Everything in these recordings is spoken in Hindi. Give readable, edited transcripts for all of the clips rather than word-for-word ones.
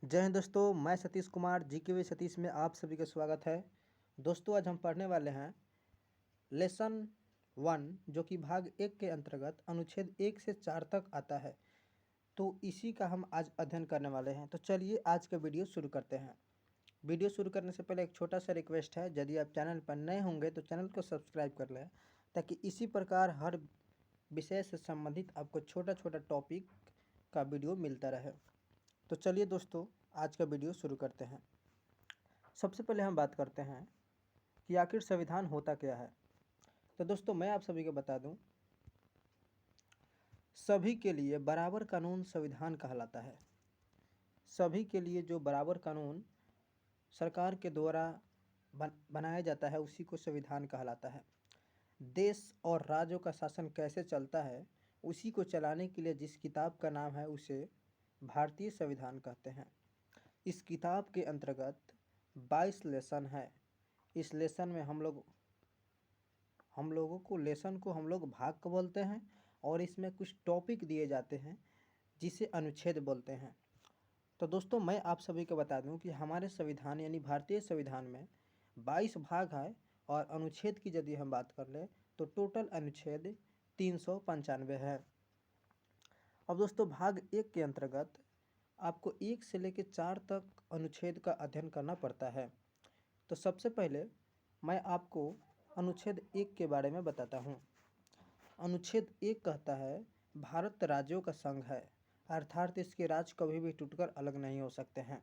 जय हिंद दोस्तों, मैं सतीश कुमार जीकेवी सतीश में आप सभी का स्वागत है। दोस्तों, आज हम पढ़ने वाले हैं लेसन 1 जो कि भाग 1 के अंतर्गत अनुच्छेद 1 से 4 तक आता है। तो इसी का हम आज अध्ययन करने वाले हैं। तो चलिए आज का वीडियो शुरू करते हैं। वीडियो शुरू करने से पहले एक छोटा सा रिक्वेस्ट है, यदि आप चैनल पर नए होंगे तो चैनल को सब्सक्राइब कर लें, ताकि इसी प्रकार हर विषय से संबंधित आपको छोटा छोटा टॉपिक का वीडियो मिलता रहे। तो चलिए दोस्तों, आज का वीडियो शुरू करते हैं। सबसे पहले हम बात करते हैं कि आखिर संविधान होता क्या है। तो दोस्तों, मैं आप सभी को बता दूं, सभी के लिए बराबर कानून संविधान कहलाता है। सभी के लिए जो बराबर कानून सरकार के द्वारा बनाया जाता है उसी को संविधान कहलाता है। देश और राज्यों का शासन कैसे चलता है उसी को चलाने के लिए जिस किताब का नाम है उसे भारतीय संविधान कहते हैं। इस किताब के अंतर्गत 22 लेसन है। इस लेसन में हम लोगों को लेसन को हम लोग भाग को बोलते हैं, और इसमें कुछ टॉपिक दिए जाते हैं जिसे अनुच्छेद बोलते हैं। तो दोस्तों, मैं आप सभी को बता दूं कि हमारे संविधान यानी भारतीय संविधान में 22 भाग है, और अनुच्छेद की यदि हम बात कर लें तो टोटल अनुच्छेद 395 है। अब दोस्तों, भाग 1 के अंतर्गत आपको 1 से लेकर 4 तक अनुच्छेद का अध्ययन करना पड़ता है। तो सबसे पहले मैं आपको अनुच्छेद 1 के बारे में बताता हूँ। अनुच्छेद 1 कहता है, भारत राज्यों का संघ है, अर्थात इसके राज्य कभी भी टूटकर अलग नहीं हो सकते हैं।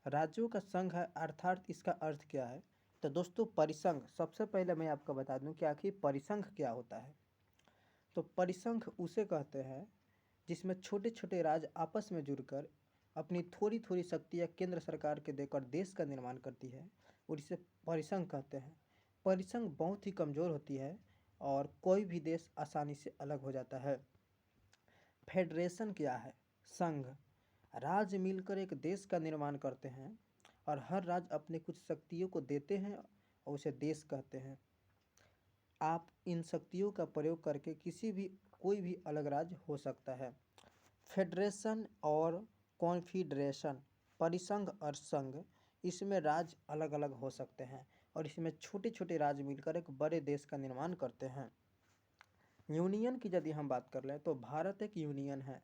राज्यों का संघ है अर्थात इसका अर्थ क्या है? तो दोस्तों, परिसंघ, सबसे पहले मैं आपको बता दूं कि आखिर परिसंघ क्या होता है। तो परिसंघ उसे कहते हैं जिसमें छोटे छोटे राज्य आपस में जुड़कर अपनी थोड़ी थोड़ी शक्तियाँ केंद्र सरकार के देकर देश का निर्माण करती है, और इसे परिसंघ कहते हैं। परिसंघ बहुत ही कमज़ोर होती है और कोई भी देश आसानी से अलग हो जाता है। फेडरेशन क्या है? संघ। राज्य मिलकर एक देश का निर्माण करते हैं, और हर राज्य अपने कुछ शक्तियों को देते हैं और उसे देश कहते हैं। आप इन शक्तियों का प्रयोग करके कोई भी अलग राज्य हो सकता है। फेडरेशन और कॉन्फिडरेशन, परिसंघ और संघ, इसमें राज्य अलग अलग हो सकते हैं, और इसमें छोटे छोटे राज्य मिलकर एक बड़े देश का निर्माण करते हैं। यूनियन की यदि हम बात कर लें तो भारत एक यूनियन है,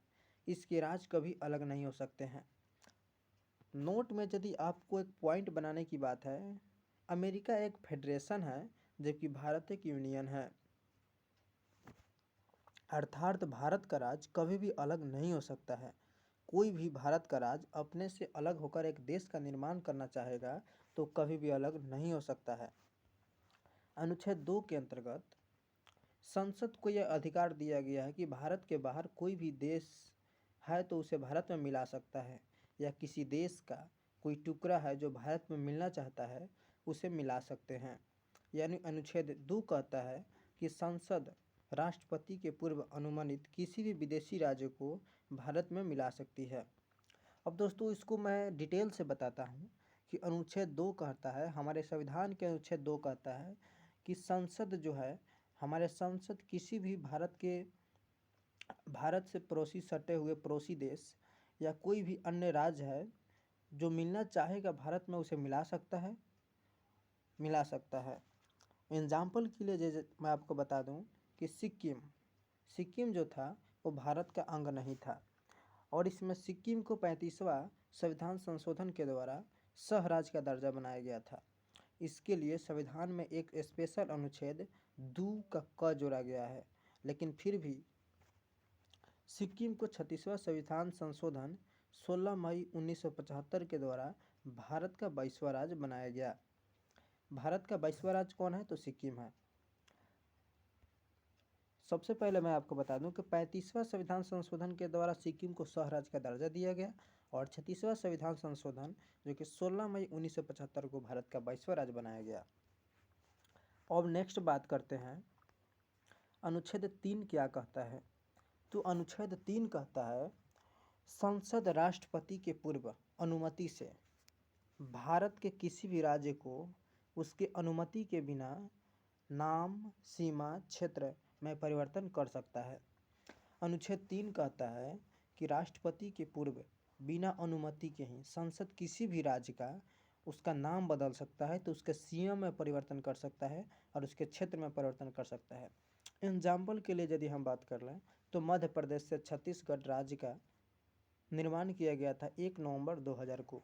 इसके राज्य कभी अलग नहीं हो सकते हैं। नोट में यदि आपको एक पॉइंट बनाने की बात है, अमेरिका एक फेडरेशन है जबकि भारत एक यूनियन है, अर्थात भारत का राज्य कभी भी अलग नहीं हो सकता है। कोई भी भारत का राज्य अपने से अलग होकर एक देश का निर्माण करना चाहेगा तो कभी भी अलग नहीं हो सकता है। अनुच्छेद 2 के अंतर्गत संसद को यह अधिकार दिया गया है कि भारत के बाहर कोई भी देश है तो उसे भारत में मिला सकता है, या किसी देश का कोई टुकड़ा है जो भारत में मिलना चाहता है उसे मिला सकते हैं। यानी अनुच्छेद 2 कहता है कि संसद राष्ट्रपति के पूर्व अनुमानित किसी भी विदेशी राज्य को भारत में मिला सकती है। अब दोस्तों, इसको मैं डिटेल से बताता हूँ कि अनुच्छेद 2 कहता है, हमारे संविधान के अनुच्छेद 2 कहता है कि संसद जो है, हमारे संसद किसी भी भारत से पड़ोसी सटे हुए पड़ोसी देश या कोई भी अन्य राज्य है जो मिलना चाहेगा भारत में उसे मिला सकता है। एग्जाम्पल के लिए जैसे मैं आपको बता दूं कि सिक्किम जो था वो भारत का अंग नहीं था, और इसमें सिक्किम को 35वां संविधान संशोधन के द्वारा सह राज्य का दर्जा बनाया गया था। इसके लिए संविधान में एक स्पेशल अनुच्छेद 2 का क जोड़ा गया है, लेकिन फिर भी सिक्किम को 36वां संविधान संशोधन 16 मई 1975 के द्वारा भारत का 22वां राज्य बनाया गया। भारत का 22वां राज्य कौन है? तो सिक्किम है। सबसे पहले मैं आपको बता दूं कि 35वां संविधान संशोधन के द्वारा सिक्किम को सह राज्य का दर्जा दिया गया, और 36वां संविधान संशोधन जो कि 16 मई 1975 को भारत का 22वां राज्य बनाया गया। अब नेक्स्ट बात करते हैं, अनुच्छेद 3 क्या कहता है। तो अनुच्छेद 3 कहता है, संसद राष्ट्रपति के पूर्व अनुमति से भारत के किसी भी राज्य को उसके अनुमति के बिना नाम, सीमा, क्षेत्र में परिवर्तन कर सकता है। अनुच्छेद 3 कहता है कि राष्ट्रपति के पूर्व बिना अनुमति के ही संसद किसी भी राज्य का उसका नाम बदल सकता है, तो उसके सीएम में परिवर्तन कर सकता है और उसके क्षेत्र में परिवर्तन कर सकता है। एग्जाम्पल के लिए यदि हम बात कर लें तो मध्य प्रदेश से छत्तीसगढ़ राज्य का निर्माण किया गया था 1 नवंबर 2000 को।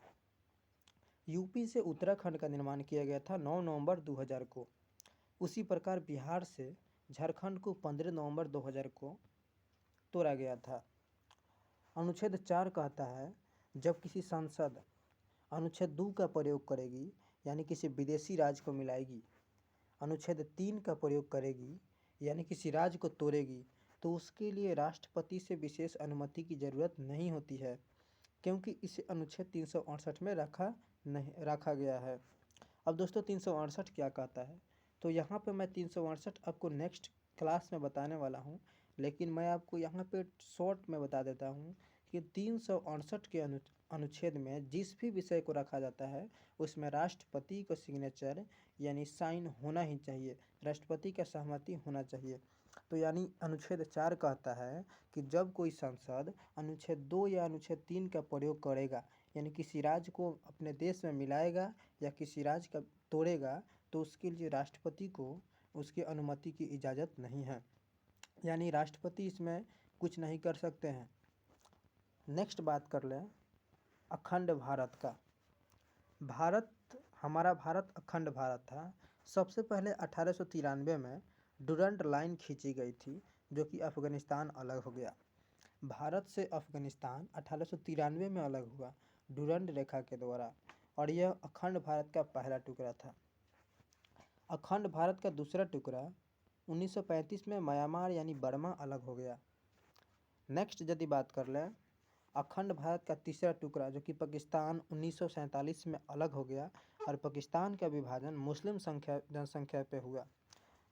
यूपी से उत्तराखंड का निर्माण किया गया था 9 नवंबर 2000 को। उसी प्रकार बिहार से झारखंड को 15 नवंबर 2000 को तोड़ा गया था। अनुच्छेद 4 कहता है जब किसी संसद अनुच्छेद 2 का प्रयोग करेगी यानी किसी विदेशी राज्य को मिलाएगी, अनुच्छेद 3 का प्रयोग करेगी यानी किसी राज्य को तोड़ेगी, तो उसके लिए राष्ट्रपति से विशेष अनुमति की ज़रूरत नहीं होती है, क्योंकि इसे अनुच्छेद 368 में रखा गया है। अब दोस्तों 368 क्या कहता है, तो यहाँ पे मैं 368 आपको नेक्स्ट क्लास में बताने वाला हूँ, लेकिन मैं आपको यहाँ पे शॉर्ट में बता देता हूँ कि 368 के अनुच्छेद में जिस भी विषय को रखा जाता है उसमें राष्ट्रपति का सिग्नेचर यानी साइन होना ही चाहिए, राष्ट्रपति का सहमति होना चाहिए। तो यानी अनुच्छेद 4 कहता है कि जब कोई संसद अनुच्छेद 2 या अनुच्छेद 3 का प्रयोग करेगा यानी किसी राज्य को अपने देश में मिलाएगा या किसी राज्य का तोड़ेगा, तो उसके लिए राष्ट्रपति को उसकी अनुमति की इजाज़त नहीं है, यानी राष्ट्रपति इसमें कुछ नहीं कर सकते हैं। नेक्स्ट बात कर लें अखंड भारत का। हमारा भारत अखंड भारत था। सबसे पहले 1893 में डुरंड लाइन खींची गई थी, जो कि अफ़गानिस्तान अलग हो गया। भारत से अफ़गानिस्तान 1893 में अलग हुआ डुरंड रेखा के द्वारा, और यह अखंड भारत का पहला टुकड़ा था। अखंड भारत का दूसरा टुकड़ा 1935 में म्यांमार यानी बर्मा अलग हो गया। नेक्स्ट यदि बात कर लें अखंड भारत का तीसरा टुकड़ा जो कि पाकिस्तान 1947 में अलग हो गया, और पाकिस्तान का विभाजन मुस्लिम जनसंख्या पे हुआ।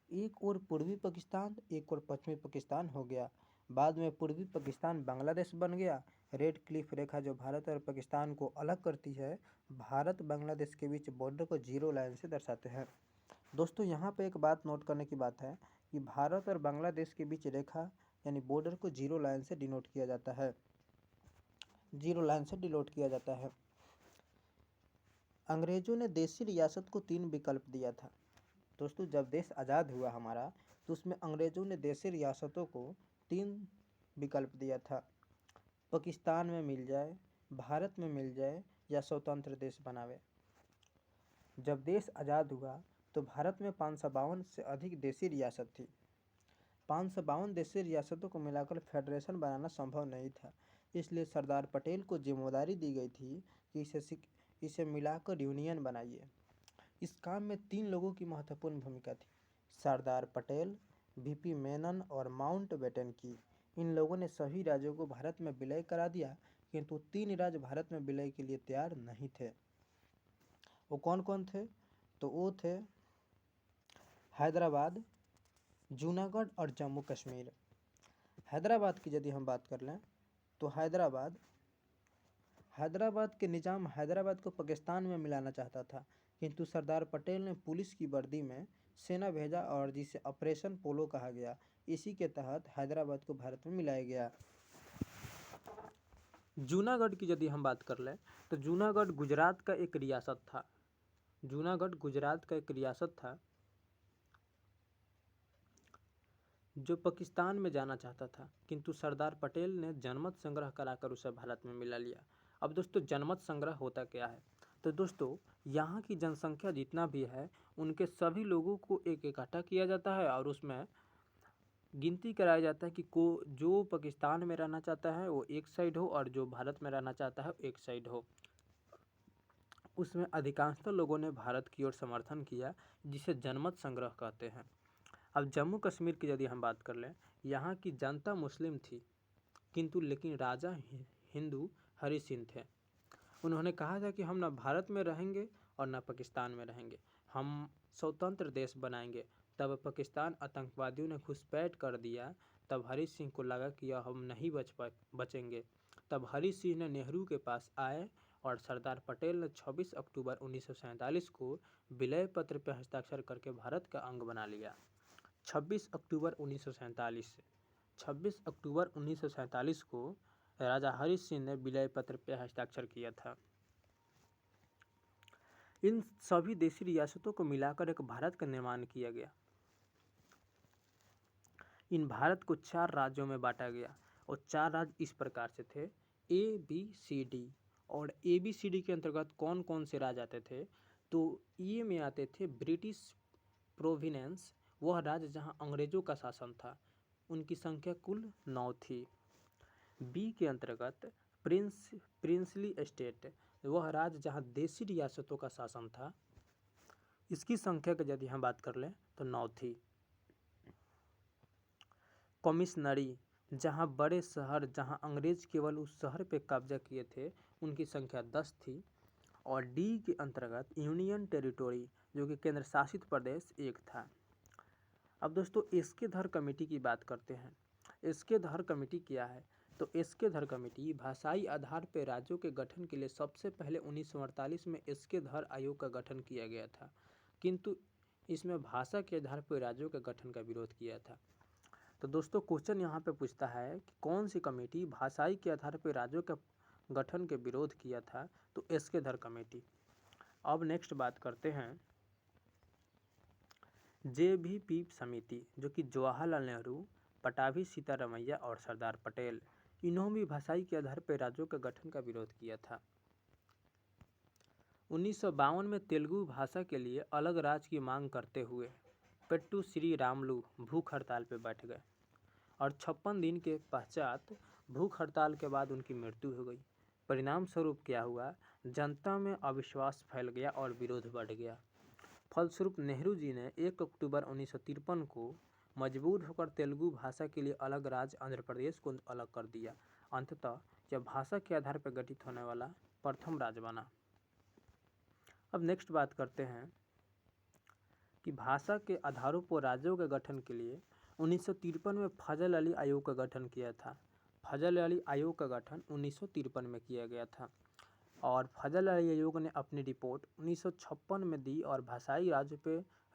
एक और पूर्वी पाकिस्तान, एक और पश्चिमी पाकिस्तान हो गया। बाद में पूर्वी पाकिस्तान बांग्लादेश बन गया। रेड क्लिफ रेखा जो भारत और पाकिस्तान को अलग करती है, भारत बांग्लादेश के बीच बॉर्डर को जीरो लाइन से दर्शाते हैं। दोस्तों यहाँ पे एक बात नोट करने की बात है कि भारत और बांग्लादेश के बीच रेखा यानी बॉर्डर को जीरो लाइन से डिनोट किया जाता है, जीरो लाइन से डिनोट किया जाता है। अंग्रेजों ने देशी रियासत को 3 विकल्प दिया था। दोस्तों जब देश आज़ाद हुआ हमारा, तो उसमें अंग्रेजों ने देशी रियासतों को 3 विकल्प दिया था, पाकिस्तान में मिल जाए, भारत में मिल जाए या स्वतंत्र देश बनावे। जब देश आज़ाद हुआ तो भारत में 552 से अधिक देशी रियासत थी। 552 देशी रियासतों को मिलाकर फेडरेशन बनाना संभव नहीं था, इसलिए सरदार पटेल को जिम्मेदारी दी गई थी कि इसे मिलाकर यूनियन बनाइए। इस काम में 3 लोगों की महत्वपूर्ण भूमिका थी, सरदार पटेल, वीपी मेनन और माउंटबेटन की। इन लोगों ने सभी राज्यों को भारत में विलय करा दिया, किंतु 3 राज्य भारत में विलय के लिए तैयार नहीं थे। वो कौन कौन थे? तो वो थे हैदराबाद, जूनागढ़ और जम्मू कश्मीर। हैदराबाद की यदि हम बात कर लें तो हैदराबाद के निज़ाम हैदराबाद को पाकिस्तान में मिलाना चाहता था, किंतु सरदार पटेल ने पुलिस की वर्दी में सेना भेजा और जिसे ऑपरेशन पोलो कहा गया। इसी के तहत हैदराबाद को भारत में मिलाया गया। जूनागढ़ की यदि हम बात कर लें तो जूनागढ़ गुजरात का एक रियासत था। जूनागढ़ गुजरात का एक रियासत था जो पाकिस्तान में जाना चाहता था, किंतु सरदार पटेल ने जनमत संग्रह कराकर उसे भारत में मिला लिया। अब दोस्तों जनमत संग्रह होता क्या है? तो दोस्तों यहाँ की जनसंख्या जितना भी है उनके सभी लोगों को एक इकट्ठा किया जाता है और उसमें गिनती कराया जाता है कि जो पाकिस्तान में रहना चाहता है वो एक साइड हो और जो भारत में रहना चाहता है एक साइड हो। उसमें अधिकांशतः लोगों ने भारत की ओर समर्थन किया, जिसे जनमत संग्रह कहते हैं। अब जम्मू कश्मीर की यदि हम बात कर लें, यहाँ की जनता मुस्लिम थी, किंतु लेकिन राजा हिंदू हरि सिंह थे। उन्होंने कहा था कि हम ना भारत में रहेंगे और ना पाकिस्तान में रहेंगे, हम स्वतंत्र देश बनाएंगे। तब पाकिस्तान आतंकवादियों ने घुसपैठ कर दिया। तब हरि सिंह को लगा कि हम नहीं बचेंगे। तब हरि सिंह ने नेहरू के पास आए और सरदार पटेल ने 26 अक्टूबर 1947 को विलय पत्र पर हस्ताक्षर करके भारत का अंग बना लिया। 26 अक्टूबर 1947 को राजा हरि सिंह ने विलय पत्र पर हस्ताक्षर किया था। इन सभी देशी रियासतों को मिलाकर एक भारत का निर्माण किया गया। इन भारत को 4 राज्यों में बांटा गया और 4 राज्य इस प्रकार से थे ABCD। और ABCD के अंतर्गत कौन कौन से राज्य आते थे, तो ए में आते थे ब्रिटिश प्रोविनेंस, वह राज्य जहां अंग्रेजों का शासन था, उनकी संख्या कुल 9 थी। बी के अंतर्गत प्रिंसली स्टेट, वह राज्य जहां देशी रियासतों का शासन था, इसकी संख्या की यदि हम बात कर लें तो 9 थी। कमिश्नरी, जहां बड़े शहर जहां अंग्रेज केवल उस शहर पे कब्जा किए थे, उनकी संख्या 10 थी। और डी के अंतर्गत यूनियन टेरिटोरी, जो कि केंद्र शासित प्रदेश 1 था। अब दोस्तों एस्केधर कमेटी की बात करते हैं। एस्केधर कमेटी क्या है, तो एस्केधर कमेटी भाषाई आधार पर राज्यों के गठन के लिए सबसे पहले 1948 में एस्केधर आयोग का गठन किया गया था, किंतु इसमें भाषा के आधार पर राज्यों के गठन का विरोध किया था। तो दोस्तों क्वेश्चन यहाँ पे पूछता है कि कौन सी कमेटी भाषाई के आधार पर राज्यों के गठन के विरोध किया था, तो एस्केधर कमेटी। अब नेक्स्ट बात करते हैं JVP समिति, जो कि जवाहरलाल नेहरू, पटाभी सीतारमैया और सरदार पटेल, इन्होंने भी भाषाई के आधार पर राज्यों के गठन का विरोध किया था। 1952 में तेलुगु भाषा के लिए अलग राज्य की मांग करते हुए पेट्टू श्री रामुलु भूख हड़ताल पर बैठ गए और 56 दिन के पश्चात भूख हड़ताल के बाद उनकी मृत्यु हो गई। परिणाम स्वरूप क्या हुआ, जनता में अविश्वास फैल गया और विरोध बढ़ गया। फलस्वरूप नेहरू जी ने 1 अक्टूबर 1953 को मजबूर होकर तेलुगु भाषा के लिए अलग राज्य आंध्र प्रदेश को अलग कर दिया। अंततः यह भाषा के आधार पर गठित होने वाला प्रथम राज्य बना। अब नेक्स्ट बात करते हैं कि भाषा के आधारों पर राज्यों के गठन के लिए 1953 में फजल अली आयोग का गठन किया था। फजल अली आयोग का गठन 1953 में किया गया था और फजल अली आयोग ने अपनी रिपोर्ट 1956 में दी और भाषाई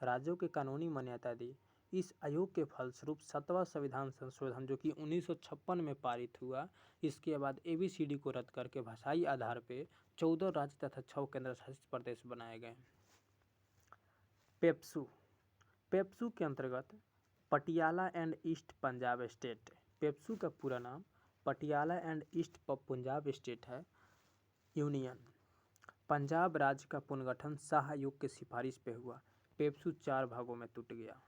राज्यों के कानूनी मान्यता दी। इस आयोग के फलस्वरूप 7वां संविधान संशोधन, जो कि 1956 में पारित हुआ, इसके बाद ABCD को रद्द करके भाषाई आधार पर 14 राज्य तथा 6 केंद्र शासित प्रदेश बनाए गए। पेप्सू के अंतर्गत Patiala and east Punjab state. PEPSU का पूरा नाम Patiala and east Punjab state है। यूनियन, पंजाब राज्य का पुनर्गठन शाह आयोग की सिफारिश पे हुआ। पेप्सू 4 भागों में टूट गया।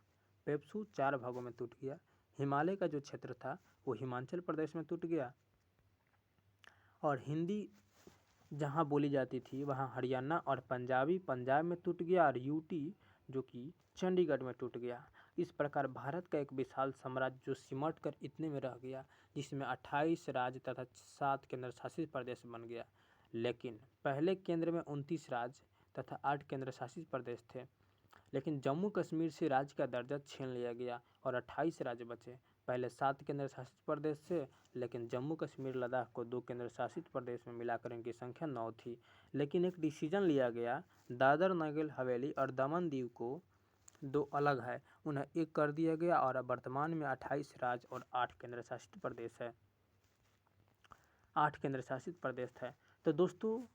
हिमालय का जो क्षेत्र था वो हिमाचल प्रदेश में टूट गया और हिंदी जहाँ बोली जाती थी वहाँ हरियाणा और पंजाबी पंजाब में टूट गया और UT जो कि चंडीगढ़ में टूट गया। इस प्रकार भारत का एक विशाल साम्राज्य जो सिमट कर इतने में रह गया, जिसमें 28 राज्य तथा 7 केंद्र शासित प्रदेश बन गया। लेकिन पहले केंद्र में 29 राज्य तथा 8 केंद्र शासित प्रदेश थे, लेकिन जम्मू कश्मीर से राज्य का दर्जा छीन लिया गया और 28 राज्य बचे। पहले 7 केंद्र शासित प्रदेश थे, लेकिन जम्मू कश्मीर लद्दाख को 2 केंद्र शासित प्रदेश में मिलाकर इनकी संख्या 9 थी। लेकिन एक डिसीजन लिया गया, दादर नगर हवेली और दमन दीव को 2 अलग है, उन्हें एक कर दिया गया और अब वर्तमान में 28 राज्य और 8 केंद्र शासित प्रदेश है। 8 केंद्र शासित प्रदेश है। तो दोस्तों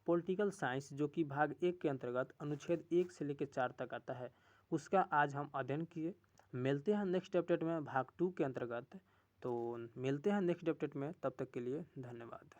पॉलिटिकल साइंस, जो कि भाग 1 के अंतर्गत अनुच्छेद 1 से लेकर 4 तक आता है, उसका आज हम अध्ययन किए। मिलते हैं नेक्स्ट अपडेट में भाग 2 के अंतर्गत। तो मिलते हैं नेक्स्ट अपडेट में, तब तक के लिए धन्यवाद।